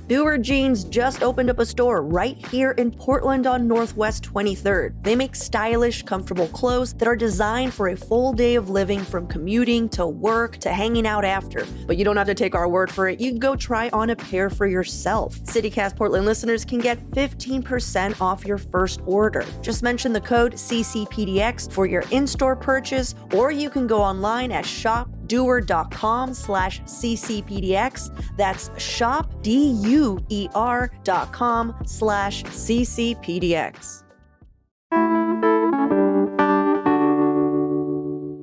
Doer Jeans just opened up a store right here in Portland on Northwest 23rd. They make stylish, comfortable clothes that are designed for a full day of living, from commuting to work to hanging out after. But you don't have to take our word for it. You can go try on a pair for yourself. CityCast Portland listeners can get 15% off your first order. Just mention the code CCPDX for your in-store purchase, or you can go online at shopdoer.com/CCPDX. That's shopdoer.com/CCPDX.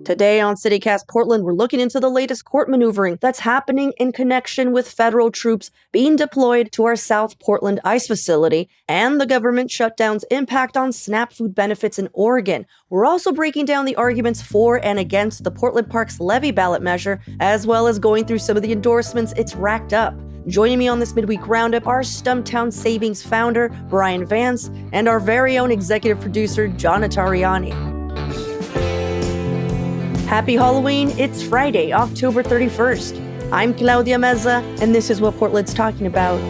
Today on CityCast Portland, we're looking into the latest court maneuvering that's happening in connection with federal troops being deployed to our South Portland ICE facility and the government shutdown's impact on SNAP food benefits in Oregon. We're also breaking down the arguments for and against the Portland Parks levy ballot measure, as well as going through some of the endorsements it's racked up. Joining me on this midweek roundup are Stumptown Savings founder Bryan Vance and our very own executive producer John Notarianni. Happy Halloween, it's Friday, October 31st. I'm Claudia Meza, and this is what Portland's talking about.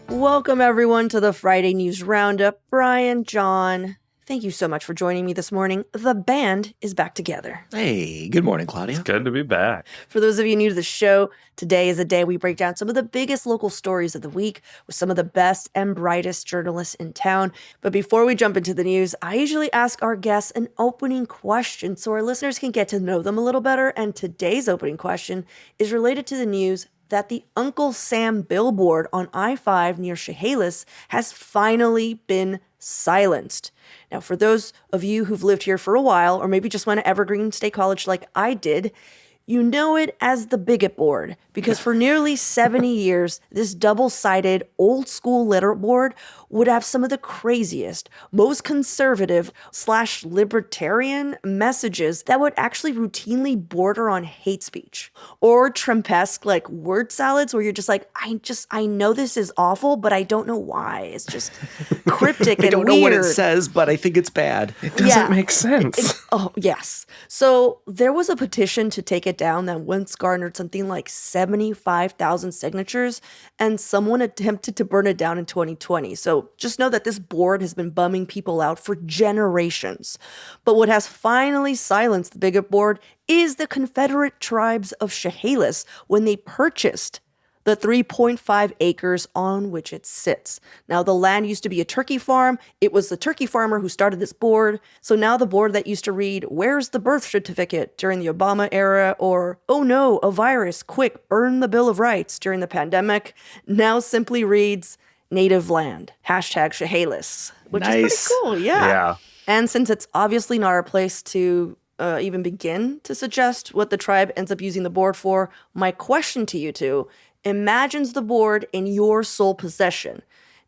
Welcome everyone to the Friday News Roundup. Bryan, John, thank you so much for joining me this morning. The band is back together. Hey, good morning, Claudia. It's good to be back. For those of you new to the show, today is a day we break down some of the biggest local stories of the week with some of the best and brightest journalists in town. But before we jump into the news, I usually ask our guests an opening question so our listeners can get to know them a little better. And today's opening question is related to the news that the Uncle Sam billboard on I-5 near Chehalis has finally been silenced. Now, for those of you who've lived here for a while, or maybe just went to Evergreen State College like I did, you know it as the bigot board, because for nearly 70 years, this double-sided old school letterboard would have some of the craziest, most conservative / libertarian messages that would actually routinely border on hate speech, or Trumpesque like word salads where you're just like, I know this is awful, but I don't know why. It's just cryptic and weird. I don't know what it says, but I think it's bad. It doesn't make sense. Oh, yes. So there was a petition to take it down that once garnered something like 75,000 signatures, and someone attempted to burn it down in 2020. So just know that this board has been bumming people out for generations. But what has finally silenced the bigot board is the Confederate tribes of Chehalis when they purchased the 3.5 acres on which it sits. Now, the land used to be a turkey farm. It was the turkey farmer who started this board. So now the board that used to read, "Where's the birth certificate?" during the Obama era, or "Oh no, a virus, quick, burn the Bill of Rights" during the pandemic, now simply reads, "Native land, #Chehalis," which is pretty cool, yeah. And since it's obviously not our place to even begin to suggest what the tribe ends up using the board for, my question to you two: imagines the board in your sole possession.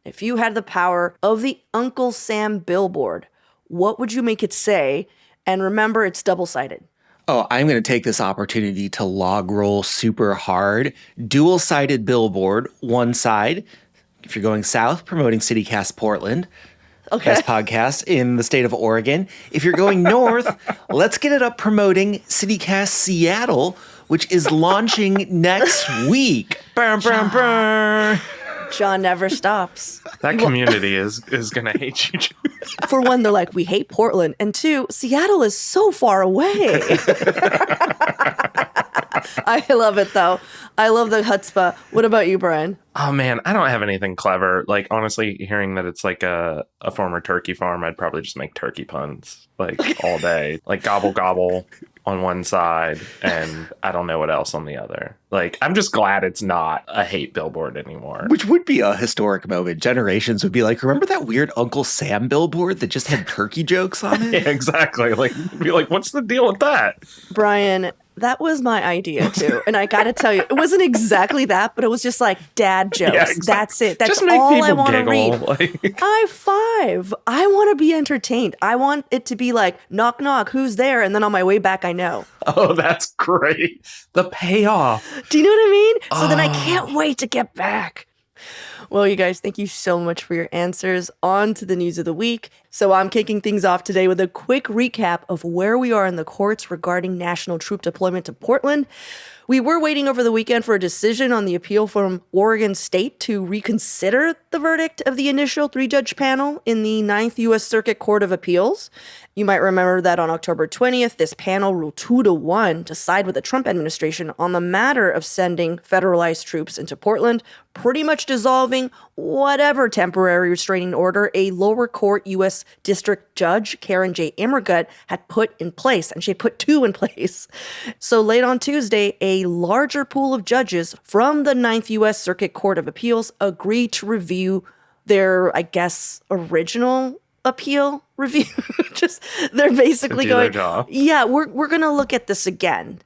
If you had the power of the Uncle Sam billboard, what would you make it say? And remember, it's double-sided. Oh, I'm going to take this opportunity to log roll super hard. Dual-sided billboard, one side. If you're going south, promoting CityCast Portland. Okay. Best podcast in the state of Oregon. If you're going north, let's get it up promoting CityCast Seattle, which is launching next week. Burn, burn, burn. John never stops. That community is going to hate you. For one, they're like, we hate Portland. And two, Seattle is so far away. I love it, though. I love the chutzpah. What about you, Bryan? Oh, man, I don't have anything clever. Like, honestly, hearing that it's like a former turkey farm, I'd probably just make turkey puns, like, all day. Like, gobble, gobble on one side, and I don't know what else on the other. Like, I'm just glad it's not a hate billboard anymore. Which would be a historic moment. Generations would be like, remember that weird Uncle Sam billboard that just had turkey jokes on it? Yeah, exactly. Like, be like, what's the deal with that? Bryan, that was my idea, too. And I got to tell you, it wasn't exactly that, but it was just like dad jokes. Yeah, exactly. That's it. That's just make all people I want to read. Like... High five. I want to be entertained. I want it to be like, knock, knock, who's there? And then on my way back, I know. Oh, that's great. The payoff. Do you know what I mean? So then I can't wait to get back. Well, you guys, thank you so much for your answers. On to the news of the week. So I'm kicking things off today with a quick recap of where we are in the courts regarding national troop deployment to Portland. We were waiting over the weekend for a decision on the appeal from Oregon State to reconsider the verdict of the initial three-judge panel in the Ninth U.S. Circuit Court of Appeals. You might remember that on October 20th, this panel ruled 2-1 to side with the Trump administration on the matter of sending federalized troops into Portland, pretty much dissolving whatever temporary restraining order a lower court U.S. District Judge, Karen J. Immergut, had put in place, and she had put 2 in place. So late on Tuesday, a larger pool of judges from the Ninth U.S. Circuit Court of Appeals agreed to review their, I guess, original appeal review. Just they're basically Do their going, job. yeah, we're gonna look at this again.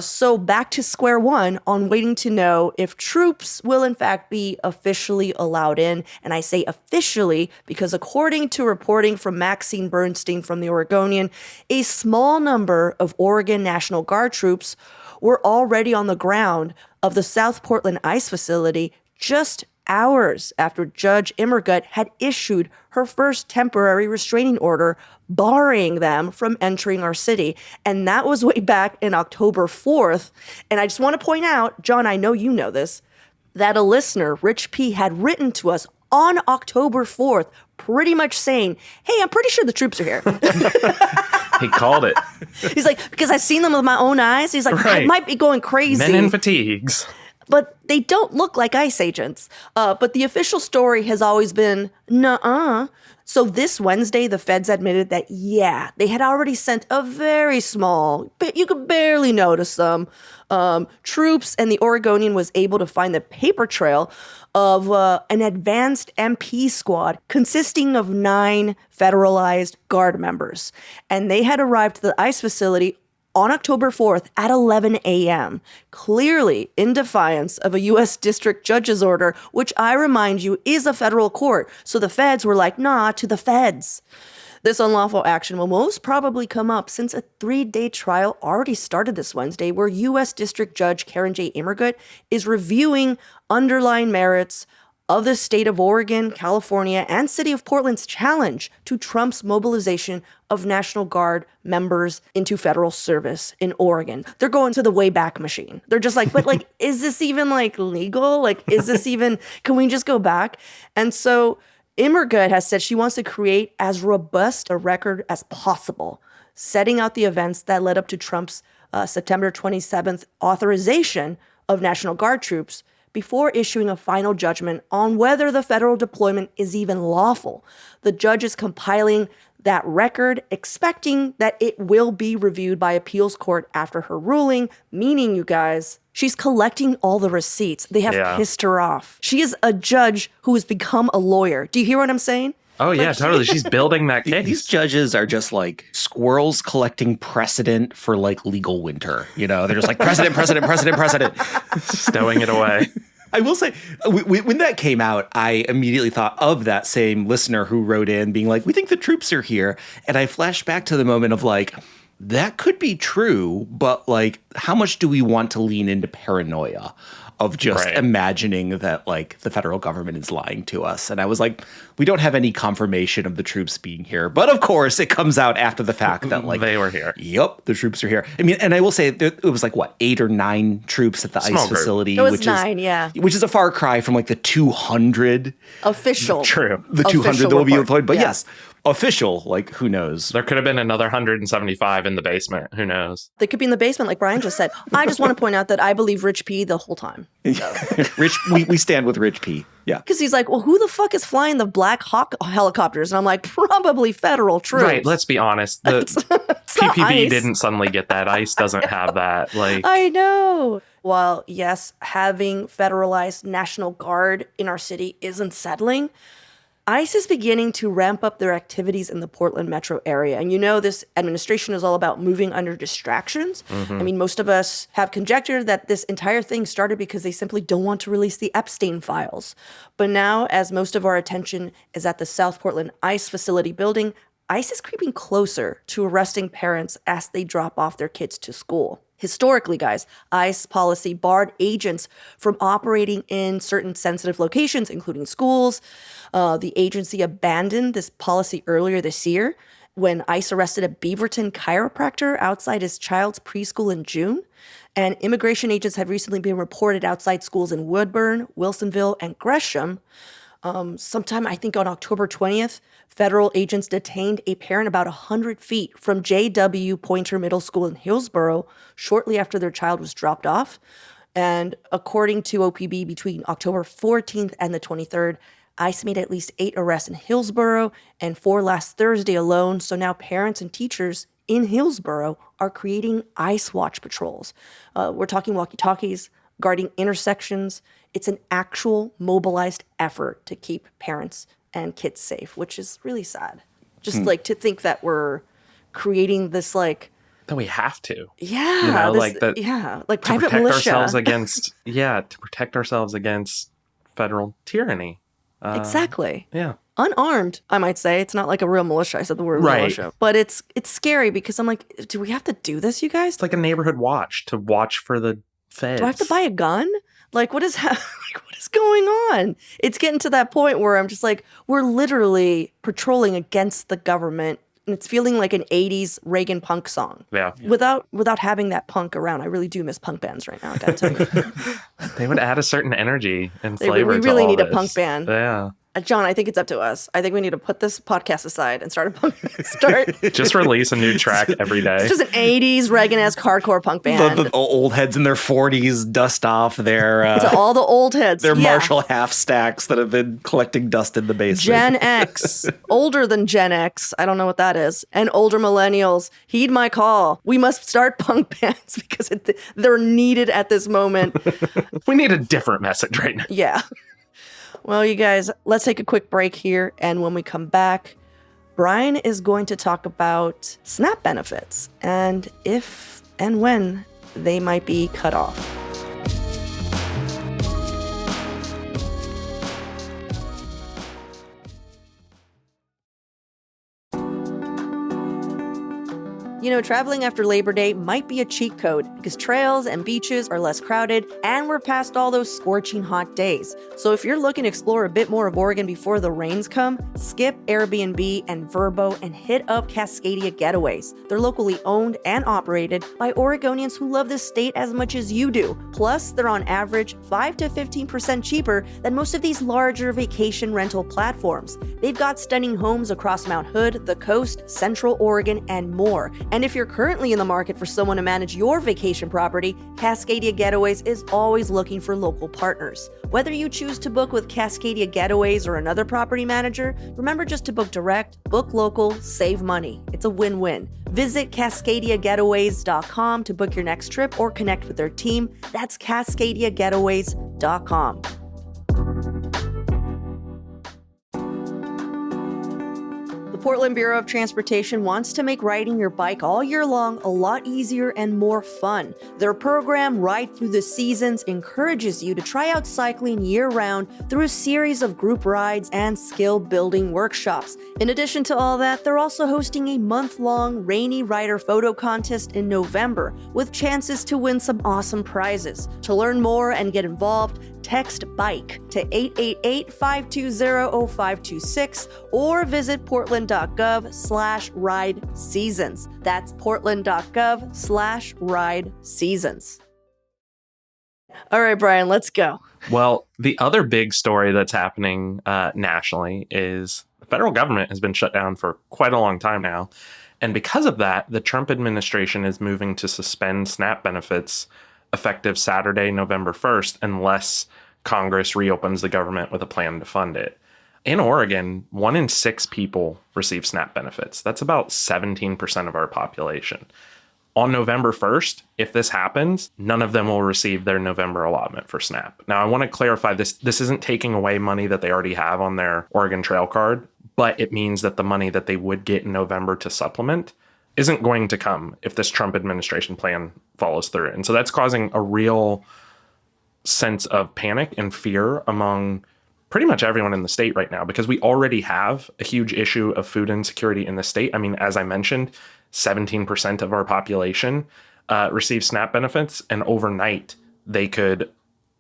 So back to square one on waiting to know if troops will in fact be officially allowed in. And I say officially because according to reporting from Maxine Bernstein from the Oregonian, a small number of Oregon National Guard troops were already on the ground of the South Portland ICE facility just hours after Judge Immergut had issued her first temporary restraining order barring them from entering our city. And that was way back in October 4th. And I just want to point out, John, I know you know this, that a listener, Rich P, had written to us on October 4th, pretty much saying, hey, I'm pretty sure the troops are here. He called it. He's like, because I've seen them with my own eyes. He's like, I Right. might be going crazy. Men in fatigues. But they don't look like ICE agents. But the official story has always been, nuh-uh. So this Wednesday, the feds admitted that, yeah, they had already sent a very small, but you could barely notice them, troops, and the Oregonian was able to find the paper trail of an advanced MP squad consisting of 9 federalized Guard members. And they had arrived to the ICE facility on October 4th at 11 a.m., clearly in defiance of a U.S. District Judge's order, which I remind you is a federal court. So the feds were like, nah, to the feds. This unlawful action will most probably come up since a 3-day trial already started this Wednesday where U.S. District Judge Karen J. Immergut is reviewing underlying merits of the state of Oregon, California, and city of Portland's challenge to Trump's mobilization of National Guard members into federal service in Oregon. They're going to the Wayback Machine. They're just like, but like, is this even like legal? Like, is this even, can we just go back? And so Immergut has said she wants to create as robust a record as possible, setting out the events that led up to Trump's September 27th authorization of National Guard troops before issuing a final judgment on whether the federal deployment is even lawful. The judge is compiling that record, expecting that it will be reviewed by appeals court after her ruling, meaning, you guys, she's collecting all the receipts. They have pissed her off. She is a judge who has become a lawyer. Do you hear what I'm saying? Oh, yeah, totally. She's building that case. These judges are just like squirrels collecting precedent for like legal winter. You know, they're just like precedent, precedent, precedent, precedent. Stowing it away. I will say, when that came out, I immediately thought of that same listener who wrote in being like, we think the troops are here. And I flashed back to the moment of like, that could be true, but like, how much do we want to lean into paranoia of just imagining that like the federal government is lying to us? And I was like, we don't have any confirmation of the troops being here. But of course, it comes out after the fact that like they were here. Yep, the troops are here. I mean, and I will say it was like what, 8 or 9 troops at the Small ICE group. facility, It was which 9, which is a far cry from like the 200. Official. True. The 200 Official that will be report. employed. But Yeah. yes, official, like who knows? There could have been another 175 in the basement. Who knows? They could be in the basement, like Brian just said. I just want to point out that I believe Rich P the whole time. Rich, we stand with Rich P. Yeah. Because he's like, well, who the fuck is flying the Black Hawk helicopters? And I'm like, probably federal troops. Right. Let's be honest. The It's not PPB ICE. didn't suddenly get that. ICE doesn't have that. Like, I know. While, yes, having federalized National Guard in our city is unsettling, ICE is beginning to ramp up their activities in the Portland metro area. And you know, this administration is all about moving under distractions. I mean, most of us have conjectured that this entire thing started because they simply don't want to release the Epstein files. But now, as most of our attention is at the South Portland ICE facility building, ICE is creeping closer to arresting parents as they drop off their kids to school. Historically, guys, ICE policy barred agents from operating in certain sensitive locations, including schools. The agency abandoned this policy earlier this year when ICE arrested a Beaverton chiropractor outside his child's preschool in June. And immigration agents have recently been reported outside schools in Woodburn, Wilsonville, and Gresham. Sometime, I think on October 20th, federal agents detained a parent about 100 feet from J.W. Pointer Middle School in Hillsborough shortly after their child was dropped off. And according to OPB, between October 14th and the 23rd, ICE made at least 8 arrests in Hillsborough and 4 last Thursday alone. So now parents and teachers in Hillsborough are creating ICE watch patrols. We're talking walkie-talkies, guarding intersections. It's an actual mobilized effort to keep parents and kids safe, which is really sad. Just like to think that we're creating this like That we have to. yeah, You know, this, like that like to private protect militia. ourselves against to protect ourselves against federal tyranny. Exactly. Yeah. Unarmed, I might say. It's not like a real militia. I said the word Right. militia. But it's scary because I'm like, do we have to do this, you guys? It's like a neighborhood watch to watch for the feds. Do I have to buy a gun? Like, what is like, what is going on? It's getting to that point where I'm just like, we're literally patrolling against the government, and it's feeling like an '80s Reagan punk song. Yeah. Without having that punk around, I really do miss punk bands right now. I gotta tell you, They would add a certain energy and we flavor to really all need a this. punk band. Yeah. John, I think it's up to us. I think we need to put this podcast aside and start a punk. Start Just release a new track every day. It's just an '80s Reagan-esque hardcore punk band. The old heads in their 40s dust off their To all the old heads. their Yeah. Marshall half stacks that have been collecting dust in the basement. Gen X, older than Gen X, I don't know what that is, and older millennials, heed my call. We must start punk bands because they're needed at this moment. We need a different message right now. Yeah. Well, you guys, let's take a quick break here, and when we come back, Bryan is going to talk about SNAP benefits and if and when they might be cut off. You know, traveling after Labor Day might be a cheat code because trails and beaches are less crowded and we're past all those scorching hot days. So if you're looking to explore a bit more of Oregon before the rains come, skip Airbnb and Vrbo and hit up Cascadia Getaways. They're locally owned and operated by Oregonians who love this state as much as you do. Plus, they're on average 5 to 15% cheaper than most of these larger vacation rental platforms. They've got stunning homes across Mount Hood, the coast, Central Oregon, and more. And if you're currently in the market for someone to manage your vacation property, Cascadia Getaways is always looking for local partners. Whether you choose to book with Cascadia Getaways or another property manager, remember just to book direct, book local, save money. It's a win-win. Visit CascadiaGetaways.com to book your next trip or connect with their team. That's CascadiaGetaways.com. The Portland Bureau of Transportation wants to make riding your bike all year long a lot easier and more fun. Their program, Ride Through the Seasons, encourages you to try out cycling year-round through a series of group rides and skill-building workshops. In addition to all that, they're also hosting a month-long Rainy Rider photo contest in November with chances to win some awesome prizes. To learn more and get involved, text BIKE to 888-520-0526 or visit portland.gov/ride seasons. That's portland.gov/ride seasons. All right, Bryan, let's go. Well, the other big story that's happening nationally is the federal government has been shut down for quite a long time now. And because of that, the Trump administration is moving to suspend SNAP benefits effective Saturday, November 1st, unless Congress reopens the government with a plan to fund it. In Oregon, 1 in 6 people receive SNAP benefits. That's about 17% of our population. On November 1st, if this happens, none of them will receive their November allotment for SNAP. Now, I want to clarify this. This isn't taking away money that they already have on their Oregon Trail card, but it means that the money that they would get in November to supplement isn't going to come if this Trump administration plan follows through. And so that's causing a real sense of panic and fear among pretty much everyone in the state right now, because we already have a huge issue of food insecurity in the state. I mean, as I mentioned, 17% of our population receive SNAP benefits, and overnight they could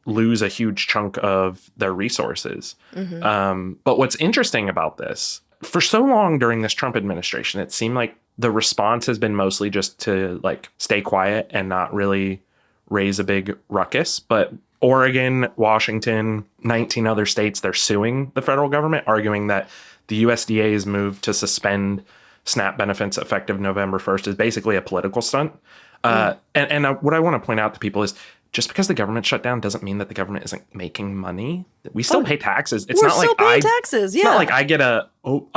lose a huge chunk of their resources. But what's interesting about this, for so long during this Trump administration, it seemed like the response has been mostly just to like stay quiet and not really raise a big ruckus. But Oregon, Washington, 19 other states, they're suing the federal government, arguing that the USDA's move to suspend SNAP benefits effective November 1st is basically a political stunt. And what I want to point out to people is just because the government shut down doesn't mean that the government isn't making money. We still pay taxes. It's We're not still like paying taxes. It's not like I get I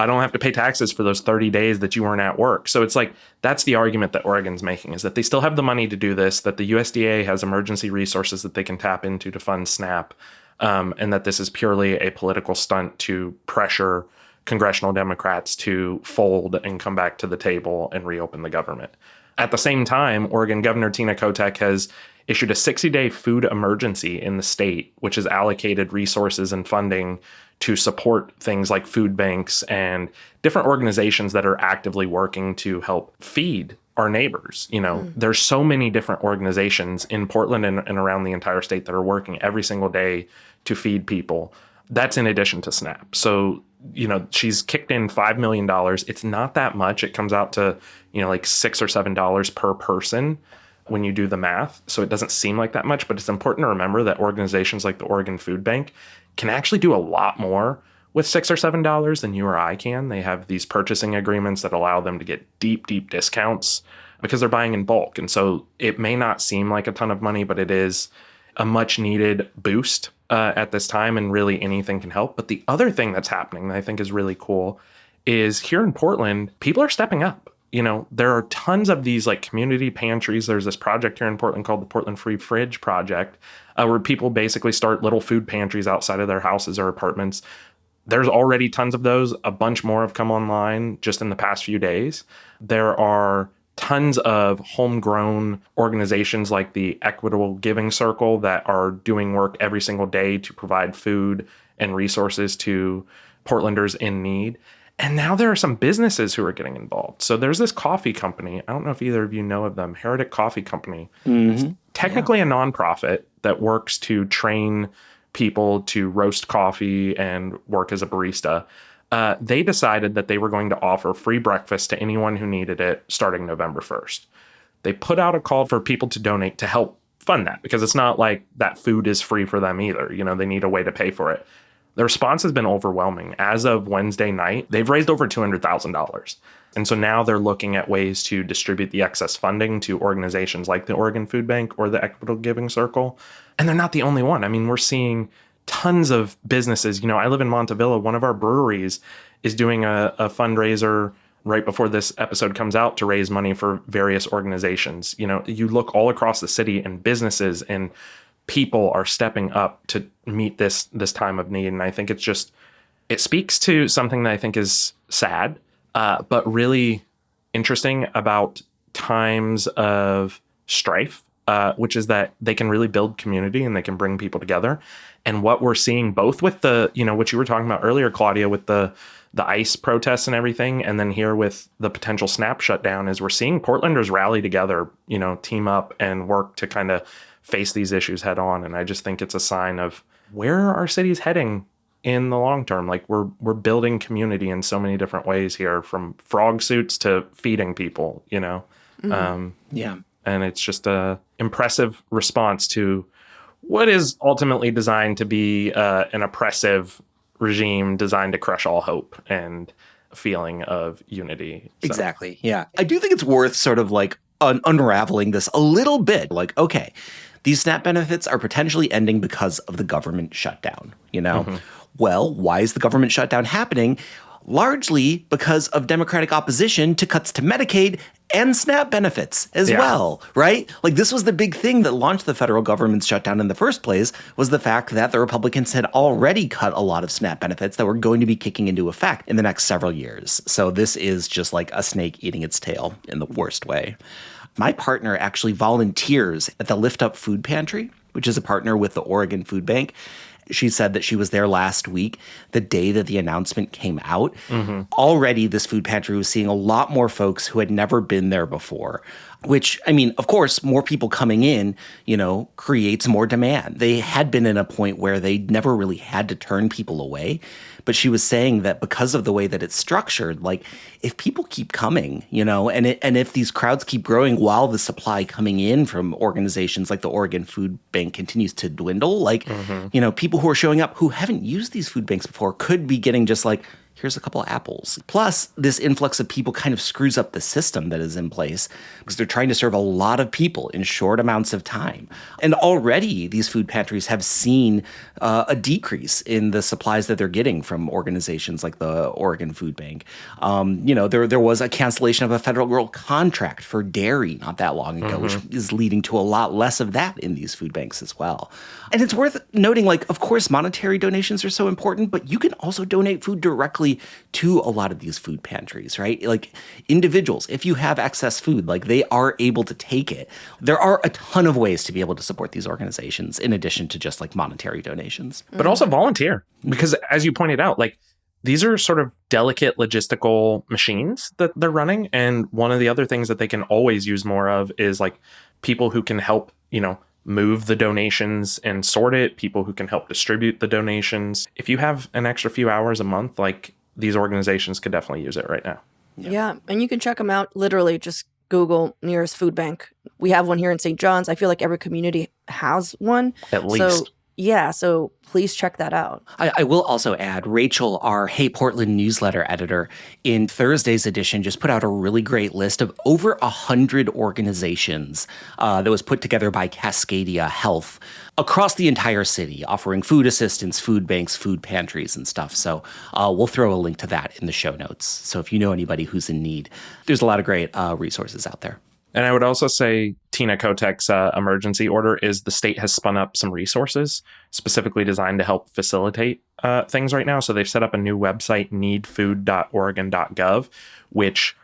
don't have to pay taxes for those 30 days that you weren't at work. So it's like, that's the argument that Oregon's making, is that they still have the money to do this, that the USDA has emergency resources that they can tap into to fund SNAP, and that this is purely a political stunt to pressure congressional Democrats to fold and come back to the table and reopen the government. At the same time, Oregon Governor Tina Kotek has issued a 60-day food emergency in the state, which has allocated resources and funding to support things like food banks and different organizations that are actively working to help feed our neighbors. There's so many different organizations in Portland and around the entire state that are working every single day to feed people. That's in addition to SNAP. So, she's kicked in $5 million. It's not that much. It comes out to, like $6 or $7 per person when you do the math. So it doesn't seem like that much, but it's important to remember that organizations like the Oregon Food Bank can actually do a lot more with $6 or $7 than you or I can. They have these purchasing agreements that allow them to get deep, deep discounts because they're buying in bulk. And so it may not seem like a ton of money, but it is a much needed boost at this time, and really anything can help. But the other thing that's happening that I think is really cool is here in Portland, people are stepping up. There are tons of these like community pantries. There's this project here in Portland called the Portland Free Fridge Project, where people basically start little food pantries outside of their houses or apartments. There's already tons of those. A bunch more have come online just in the past few days. There are tons of homegrown organizations like the Equitable Giving Circle that are doing work every single day to provide food and resources to Portlanders in need. And now there are some businesses who are getting involved. So there's this coffee company. I don't know if either of you know of them, Heretic Coffee Company. It's technically a nonprofit that works to train people to roast coffee and work as a barista. They decided that they were going to offer free breakfast to anyone who needed it starting November 1st. They put out a call for people to donate to help fund that, because it's not like that food is free for them either. They need a way to pay for it. The response has been overwhelming. As of Wednesday night, they've raised over $200,000. And so now they're looking at ways to distribute the excess funding to organizations like the Oregon Food Bank or the Equitable Giving Circle. And they're not the only one. I mean, we're seeing tons of businesses. I live in Montevilla. One of our breweries is doing a fundraiser right before this episode comes out to raise money for various organizations. You look all across the city, and businesses and people are stepping up to meet this time of need. And I think it speaks to something that I think is sad, but really interesting about times of strife, which is that they can really build community and they can bring people together. And what we're seeing both with the, what you were talking about earlier, Claudia, with the ICE protests and everything, and then here with the potential SNAP shutdown, is we're seeing Portlanders rally together, team up and work to kind of face these issues head on. And I just think it's a sign of where our city's heading in the long term. Like we're building community in so many different ways here, from frog suits to feeding people, And it's just a impressive response to what is ultimately designed to be an oppressive regime designed to crush all hope and a feeling of unity. So. Exactly. Yeah. I do think it's worth sort of like unraveling this a little bit. Like, okay, these SNAP benefits are potentially ending because of the government shutdown, Well, why is the government shutdown happening? Largely because of Democratic opposition to cuts to Medicaid and SNAP benefits as well, right? Like this was the big thing that launched the federal government's shutdown in the first place, was the fact that the Republicans had already cut a lot of SNAP benefits that were going to be kicking into effect in the next several years. So this is just like a snake eating its tail in the worst way. My partner actually volunteers at the Lift Up Food Pantry, which is a partner with the Oregon Food Bank. She said that she was there last week, the day that the announcement came out. Already, this food pantry was seeing a lot more folks who had never been there before. which, I mean, of course, more people coming in, creates more demand. They had been in a point where they never really had to turn people away. But she was saying that because of the way that it's structured, like if people keep coming, and if these crowds keep growing while the supply coming in from organizations like the Oregon Food Bank continues to dwindle, like, people who are showing up who haven't used these food banks before could be getting just like, here's a couple of apples. Plus, this influx of people kind of screws up the system that is in place because they're trying to serve a lot of people in short amounts of time. And already these food pantries have seen a decrease in the supplies that they're getting from organizations like the Oregon Food Bank. There was a cancellation of a federal contract for dairy not that long ago, which is leading to a lot less of that in these food banks as well. And it's worth noting, like, of course, monetary donations are so important, but you can also donate food directly to a lot of these food pantries, right? Like individuals, if you have excess food, like they are able to take it. There are a ton of ways to be able to support these organizations in addition to just like monetary donations. But also volunteer, because as you pointed out, like these are sort of delicate logistical machines that they're running. And one of the other things that they can always use more of is like people who can help, move the donations and sort it, people who can help distribute the donations. If you have an extra few hours a month, like these organizations could definitely use it right now. Yeah. And you can check them out. Literally just Google nearest food bank. We have one here in St. John's. I feel like every community has one. At least. So please check that out. I will also add, Rachel, our Hey Portland newsletter editor, in Thursday's edition just put out a really great list of over 100 organizations that was put together by Cascadia Health across the entire city, offering food assistance, food banks, food pantries, and stuff. So we'll throw a link to that in the show notes. So if you know anybody who's in need, there's a lot of great resources out there. And I would also say Tina Kotek's emergency order is the state has spun up some resources specifically designed to help facilitate things right now. So they've set up a new website, needfood.oregon.gov, which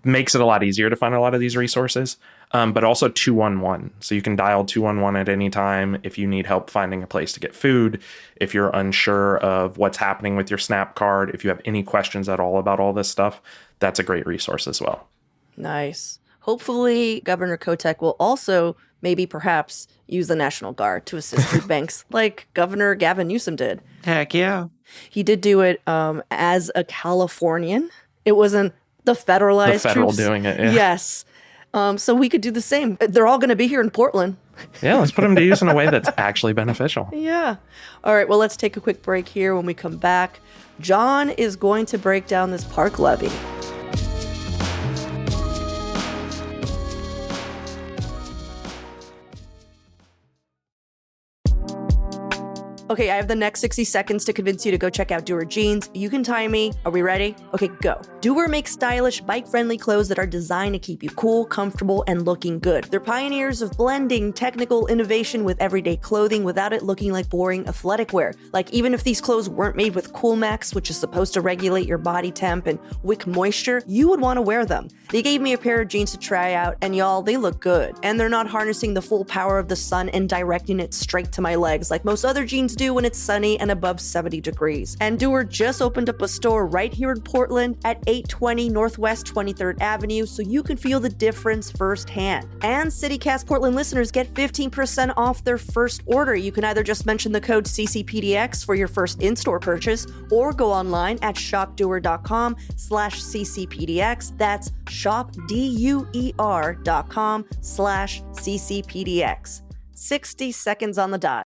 makes it a lot easier to find a lot of these resources, but also 211. So you can dial 211 at any time if you need help finding a place to get food, if you're unsure of what's happening with your SNAP card, if you have any questions at all about all this stuff, that's a great resource as well. Nice. Hopefully, Governor Kotek will also perhaps use the National Guard to assist food banks like Governor Gavin Newsom did. Heck yeah. He did do it as a Californian. It wasn't the federalized The federal troops doing it, yeah. Yes. So we could do the same. They're all going to be here in Portland. Yeah, let's put them to use in a way that's actually beneficial. Yeah. All right, well, let's take a quick break here. When we come back, John is going to break down this park levy. Okay, I have the next 60 seconds to convince you to go check out Doer Jeans. You can time me. Are we ready? Okay, go. Doer makes stylish, bike-friendly clothes that are designed to keep you cool, comfortable, and looking good. They're pioneers of blending technical innovation with everyday clothing without it looking like boring athletic wear. Like, even if these clothes weren't made with Coolmax, which is supposed to regulate your body temp and wick moisture, you would want to wear them. They gave me a pair of jeans to try out, and y'all, they look good. And they're not harnessing the full power of the sun and directing it straight to my legs like most other jeans do when it's sunny and above 70 degrees. And Doer just opened up a store right here in Portland at 820 Northwest 23rd Avenue, so you can feel the difference firsthand. And CityCast Portland listeners get 15% off their first order. You can either just mention the code CCPDX for your first in-store purchase, or go online at shopdoer.com/CCPDX. That's shopduer.com/CCPDX. 60 seconds on the dot.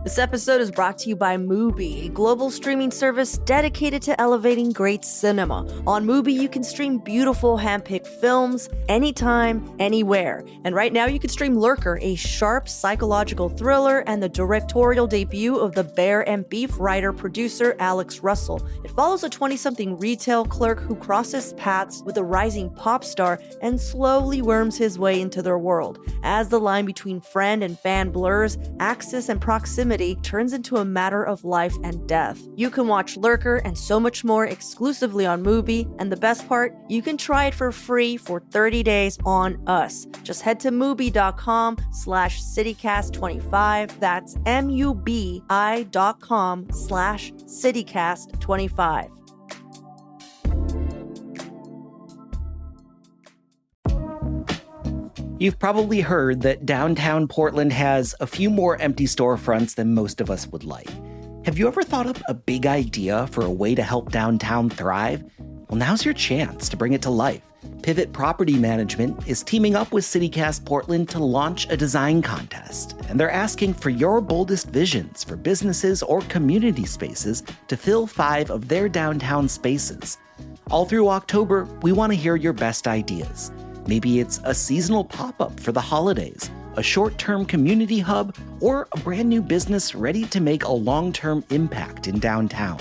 This episode is brought to you by Mubi, a global streaming service dedicated to elevating great cinema. On Mubi, you can stream beautiful hand-picked films anytime, anywhere. And right now, you can stream Lurker, a sharp psychological thriller and the directorial debut of the Bear and Beef writer-producer Alex Russell. It follows a 20-something retail clerk who crosses paths with a rising pop star and slowly worms his way into their world. As the line between friend and fan blurs, access and proximity turns into a matter of life and death. You can watch Lurker and so much more exclusively on Mubi, and the best part, you can try it for free for 30 days on us. Just head to mubi.com/citycast25. That's mubi.com/citycast25. You've probably heard that downtown Portland has a few more empty storefronts than most of us would like. Have you ever thought up a big idea for a way to help downtown thrive? Well, now's your chance to bring it to life. Pivot Property Management is teaming up with CityCast Portland to launch a design contest, and they're asking for your boldest visions for businesses or community spaces to fill 5 of their downtown spaces. All through October, we want to hear your best ideas. Maybe it's a seasonal pop-up for the holidays, a short-term community hub, or a brand new business ready to make a long-term impact in downtown.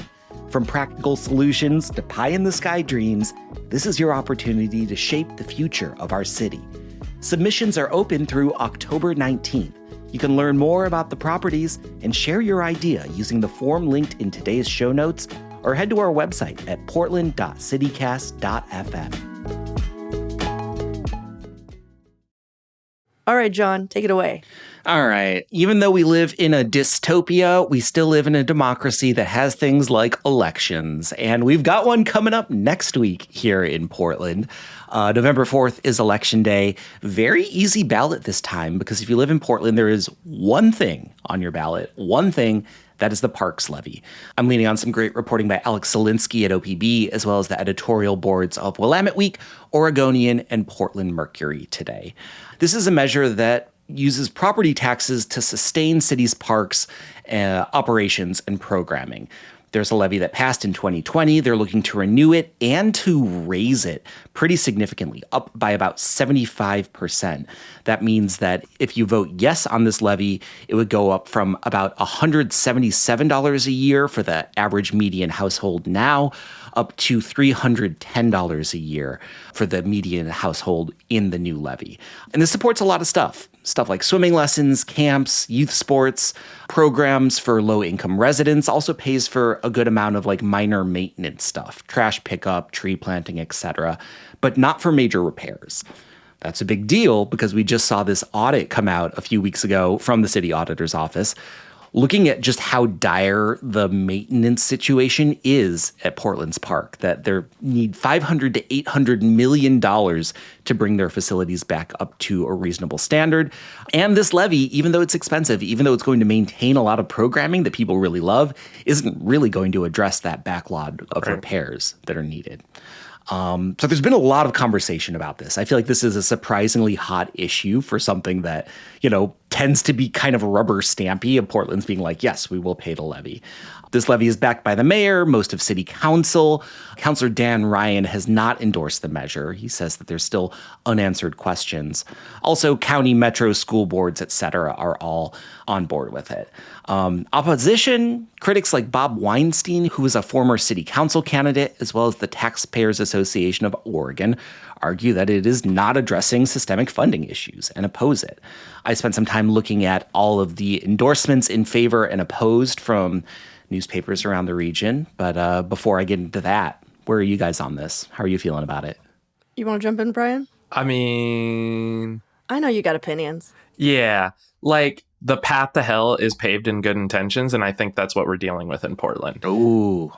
From practical solutions to pie-in-the-sky dreams, this is your opportunity to shape the future of our city. Submissions are open through October 19th. You can learn more about the properties and share your idea using the form linked in today's show notes, or head to our website at portland.citycast.fm. All right, John, take it away. All right. Even though we live in a dystopia, we still live in a democracy that has things like elections. And we've got one coming up next week here in Portland. November 4th is Election Day. Very easy ballot this time, because if you live in Portland, there is one thing on your ballot, one thing. That is the Parks Levy. I'm leaning on some great reporting by Alex Zielinski at OPB, as well as the editorial boards of Willamette Week, Oregonian, and Portland Mercury today. This is a measure that uses property taxes to sustain cities' parks, operations, and programming. There's a levy that passed in 2020. They're looking to renew it and to raise it pretty significantly, up by about 75%. That means that if you vote yes on this levy, it would go up from about $177 a year for the average median household now, up to $310 a year for the median household in the new levy. And this supports a lot of stuff like swimming lessons, camps, youth sports, programs for low-income residents, also pays for a good amount of like minor maintenance stuff, trash pickup, tree planting, etc., but not for major repairs. That's a big deal because we just saw this audit come out a few weeks ago from the city auditor's office, looking at just how dire the maintenance situation is at Portland's park, that they need $500 to $800 million to bring their facilities back up to a reasonable standard. And this levy, even though it's expensive, even though it's going to maintain a lot of programming that people really love, isn't really going to address that backlog of repairs that are needed. So there's been a lot of conversation about this. I feel like this is a surprisingly hot issue for something that, tends to be kind of rubber stampy of Portland's being like, yes, we will pay the levy. This levy is backed by the mayor, most of city council. Councilor Dan Ryan has not endorsed the measure. He says that there's still unanswered questions. Also, county, metro, school boards, et cetera, are all on board with it. Opposition, critics like Bob Weinstein, who is a former city council candidate, as well as the Taxpayers Association of Oregon, argue that it is not addressing systemic funding issues and oppose it. I spent some time looking at all of the endorsements in favor and opposed from newspapers around the region. But before I get into that, where are you guys on this? How are you feeling about it? You want to jump in, Brian? I mean, I know you got opinions. yeah, like the path to hell is paved in good intentions. And I think that's what we're dealing with in Portland. Ooh.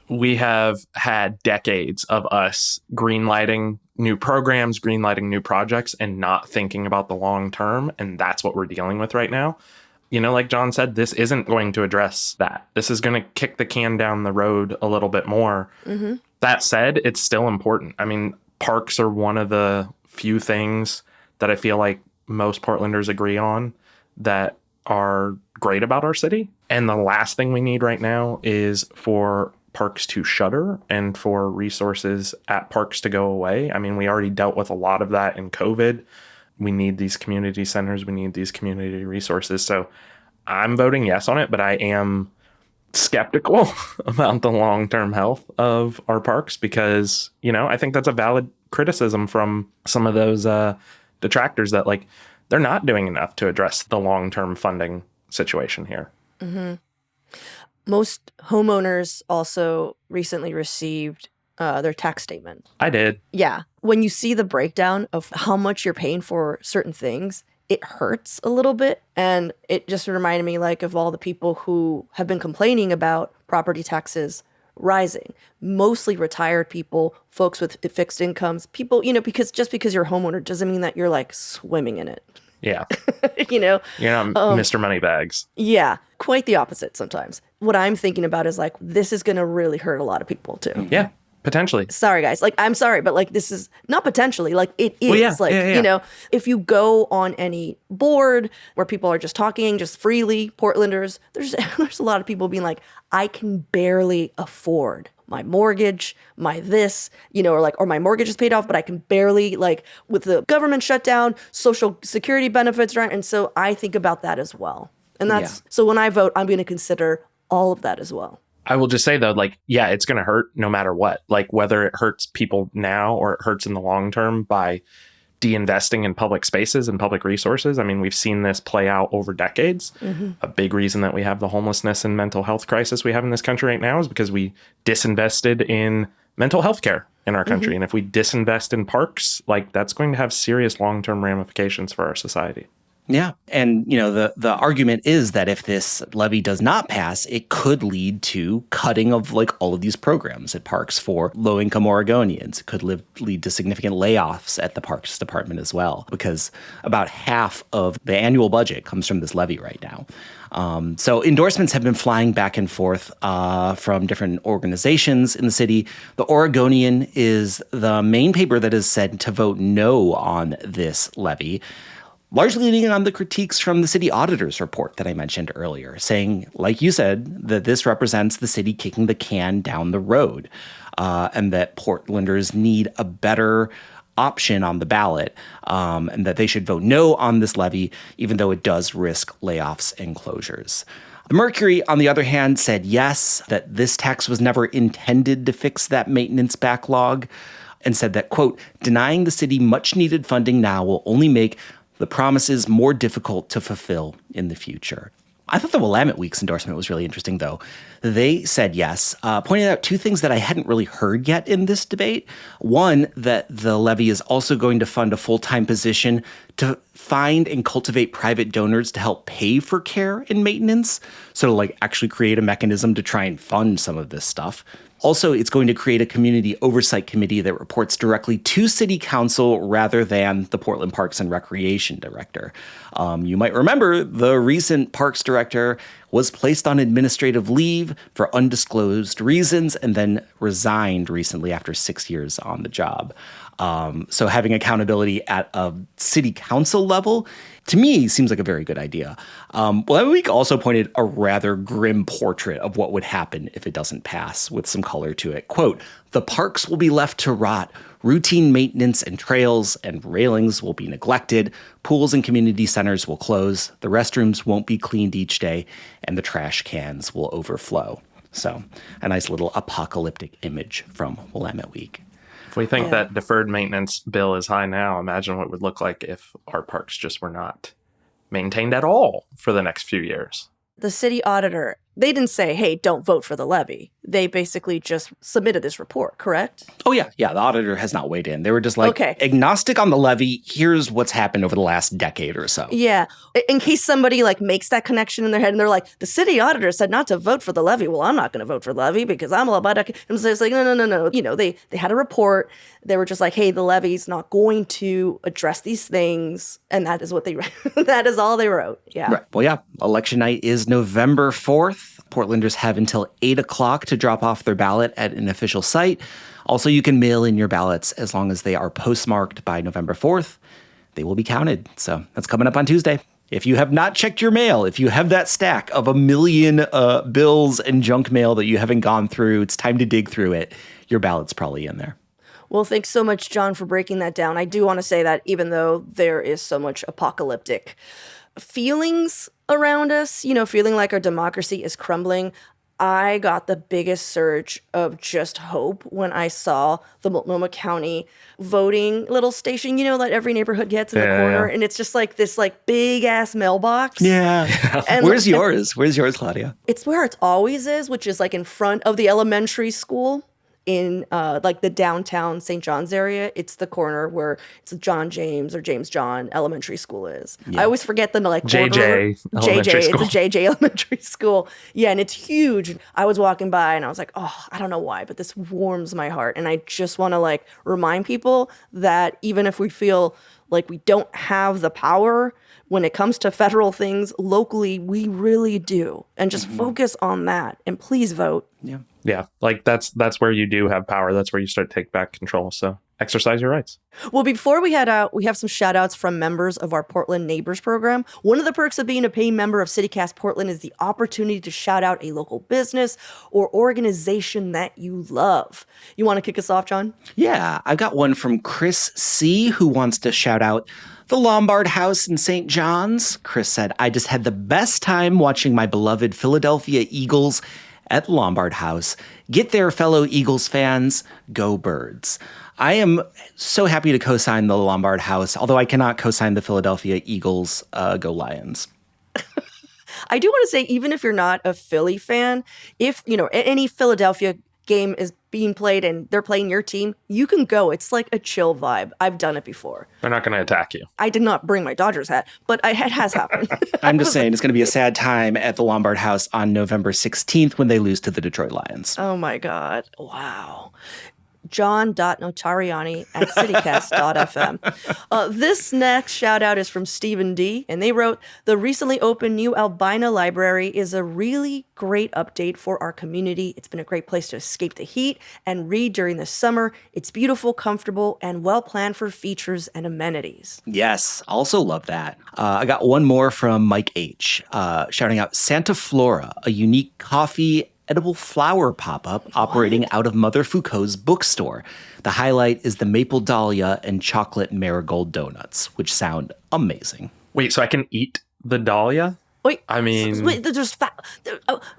We have had decades of us greenlighting new programs, greenlighting new projects, and not thinking about the long term. And that's what we're dealing with right now. Like John said, this isn't going to address that. This is going to kick the can down the road a little bit more. Mm-hmm. That said, it's still important. I mean, parks are one of the few things that I feel like most Portlanders agree on that are great about our city. And the last thing we need right now is for parks to shutter and for resources at parks to go away. I mean, we already dealt with a lot of that in COVID. We need these community centers. We need these community resources. So I'm voting yes on it, but I am skeptical about the long-term health of our parks because, I think that's a valid criticism from some of those detractors that they're not doing enough to address the long-term funding situation here. Mm-hmm. Most homeowners also recently received their tax statement. I did. Yeah. When you see the breakdown of how much you're paying for certain things, it hurts a little bit. And it just reminded me of all the people who have been complaining about property taxes rising. Mostly retired people, folks with fixed incomes, people, because just because you're a homeowner doesn't mean that you're like swimming in it. Yeah. you know? You're not Mr. Moneybags. Yeah, quite the opposite sometimes. What I'm thinking about is like, this is going to really hurt a lot of people too. Yeah, potentially. Sorry, guys. Like, I'm sorry, but like, this is not potentially, like, it is. Well, yeah, like, yeah. If you go on any board where people are just talking just freely, Portlanders, there's a lot of people being like, I can barely afford my mortgage, my this, or my mortgage is paid off, but I can barely, like, with the government shutdown, social security benefits, right? And so I think about that as well. And so when I vote, I'm going to consider all of that as well. I will just say, though, like, yeah, it's going to hurt no matter what. Like, whether it hurts people now or it hurts in the long term by de-investing in public spaces and public resources. I mean, we've seen this play out over decades. Mm-hmm. A big reason that we have the homelessness and mental health crisis we have in this country right now is because we disinvested in mental health care in our country. Mm-hmm. And if we disinvest in parks, like, that's going to have serious long-term ramifications for our society. Yeah. And, the argument is that if this levy does not pass, it could lead to cutting of like all of these programs at parks for low-income Oregonians. It could lead to significant layoffs at the Parks Department as well, because about half of the annual budget comes from this levy right now. So endorsements have been flying back and forth from different organizations in the city. The Oregonian is the main paper that is said to vote no on this levy, largely leaning on the critiques from the city auditor's report that I mentioned earlier, saying, like you said, that this represents the city kicking the can down the road, and that Portlanders need a better option on the ballot, and that they should vote no on this levy, even though it does risk layoffs and closures. The Mercury, on the other hand, said yes, that this tax was never intended to fix that maintenance backlog, and said that, quote, denying the city much needed funding now will only make the promises more difficult to fulfill in the future. I thought the Willamette Week's endorsement was really interesting, though. They said yes, pointing out two things that I hadn't really heard yet in this debate. One, that the levy is also going to fund a full-time position to find and cultivate private donors to help pay for care and maintenance. So to like actually create a mechanism to try and fund some of this stuff. Also, it's going to create a community oversight committee that reports directly to city council rather than the Portland Parks and Recreation director. You might remember the recent parks director was placed on administrative leave for undisclosed reasons and then resigned recently after 6 years on the job. So having accountability at a city council level, to me, seems like a very good idea. Well, Week also pointed a rather grim portrait of what would happen if it doesn't pass, with some color to it. Quote, the parks will be left to rot. Routine maintenance and trails and railings will be neglected. Pools and community centers will close. The restrooms won't be cleaned each day, and the trash cans will overflow. So a nice little apocalyptic image from Willamette Week. If we think that deferred maintenance bill is high now, imagine what it would look like if our parks just were not maintained at all for the next few years. The city auditor, they didn't say, hey, don't vote for the levy. They basically just submitted this report, correct? Oh, yeah. Yeah, the auditor has not weighed in. They were just like, agnostic on the levy, here's what's happened over the last decade or so. Yeah. In case somebody like makes that connection in their head and they're like, the city auditor said not to vote for the levy. Well, I'm not going to vote for the levy because I'm all about it. And so it's like, no. They had a report. They were just like, hey, the levy's not going to address these things. And that is what they that is all they wrote. Yeah. Right. Well, yeah. Election night is November 4th. Portlanders have until 8 o'clock to drop off their ballot at an official site. Also, you can mail in your ballots as long as they are postmarked by November 4th. They will be counted. So that's coming up on Tuesday. If you have not checked your mail, if you have that stack of 1 million bills and junk mail that you haven't gone through, it's time to dig through it. Your ballot's probably in there. Well, thanks so much, John, for breaking that down. I do want to say that even though there is so much apocalyptic feelings around us, feeling like our democracy is crumbling, I got the biggest surge of just hope when I saw the Multnomah County voting little station, that every neighborhood gets in the corner. And it's just like this like big ass mailbox. Yeah. And Where's yours? Where's yours, Claudia? It's where it always is, which is like in front of the elementary school. in like the downtown St. John's area. It's the corner where it's John James or James John Elementary School is. I always forget the like JJ Elementary School. It's a JJ Elementary School. Yeah, and it's huge. I was walking by and I was like, oh, I don't know why, but this warms my heart. And I just want to like remind people that even if we feel like we don't have the power when it comes to federal things, locally, we really do. And just focus on that. And please vote. Yeah, like that's where you do have power. That's where you start to take back control. So exercise your rights. Well, before we head out, we have some shout outs from members of our Portland Neighbors program. One of the perks of being a paying member of CityCast Portland is the opportunity to shout out a local business or organization that you love. You want to kick us off, John? Yeah, I've got one from Chris C., who wants to shout out the Lombard House in St. John's. Chris said, I just had the best time watching my beloved Philadelphia Eagles at Lombard House. Get there, fellow Eagles fans. Go Birds. I am so happy to co-sign the Lombard House, although I cannot co-sign the Philadelphia Eagles. Go Lions. I do want to say, even if you're not a Philly fan, if, you know, any Philadelphia game is being played and they're playing your team, you can go. It's like a chill vibe. I've done it before. They're not going to attack you. I did not bring my Dodgers hat, but it has happened. I'm just saying it's going to be a sad time at the Lombard House on November 16th when they lose to the Detroit Lions. Oh my God. Wow. John.Notarianni at citycast.fm. This next shout out is from Stephen D. And they wrote, the recently opened new Albina Library is a really great update for our community. It's been a great place to escape the heat and read during the summer. It's beautiful, comfortable, and well planned for features and amenities. Yes, also love that. I got one more from Mike H. Shouting out Santa Flora, a unique coffee edible flower pop-up operating out of Mother Foucault's bookstore. The highlight is the maple dahlia and chocolate marigold donuts, which sound amazing. Wait, so I can eat the dahlia? Wait, I mean, wait, there's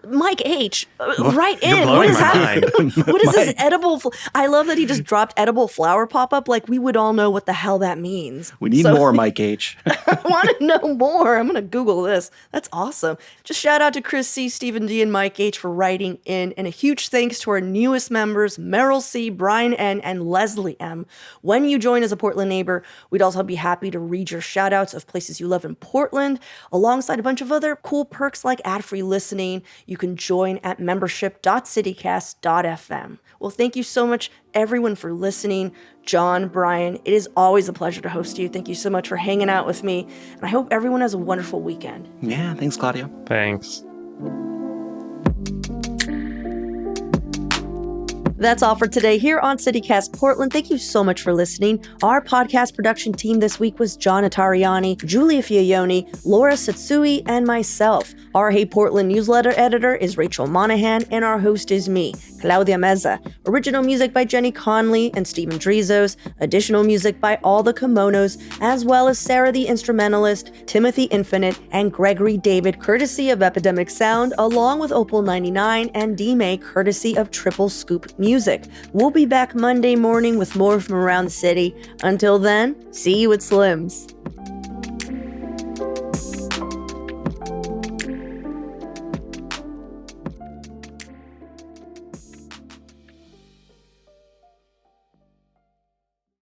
Mike H. Right you're in. blowing What is my happening? mind. What is this edible? I love that he just dropped edible flower pop up. Like we would all know what the hell that means. We need more, Mike H. I want to know more. I'm gonna Google this. That's awesome. Just shout out to Chris C, Stephen D, and Mike H for writing in, and a huge thanks to our newest members, Meryl C, Bryan N, and Leslie M. When you join as a Portland neighbor, we'd also be happy to read your shout outs of places you love in Portland, alongside a bunch of other cool perks like ad-free listening. You can join at membership.citycast.fm. Well, thank you so much, everyone, for listening. John, Brian, it is always a pleasure to host you. Thank you so much for hanging out with me. And I hope everyone has a wonderful weekend. Yeah, thanks, Claudia. Thanks. That's all for today here on CityCast Portland. Thank you so much for listening. Our podcast production team this week was John Notarianni, Julia Fiaioni, Laura Satsui, and myself. Our Hey Portland newsletter editor is Rachel Monahan, and our host is me, Claudia Meza. Original music by Jenny Conley and Stephen Drizos. Additional music by All the Kimonos, as well as Sarah the Instrumentalist, Timothy Infinite, and Gregory David, courtesy of Epidemic Sound, along with Opal 99 and D-May, courtesy of Triple Scoop Music. We'll be back Monday morning with more from around the city. Until then, see you at Slim's.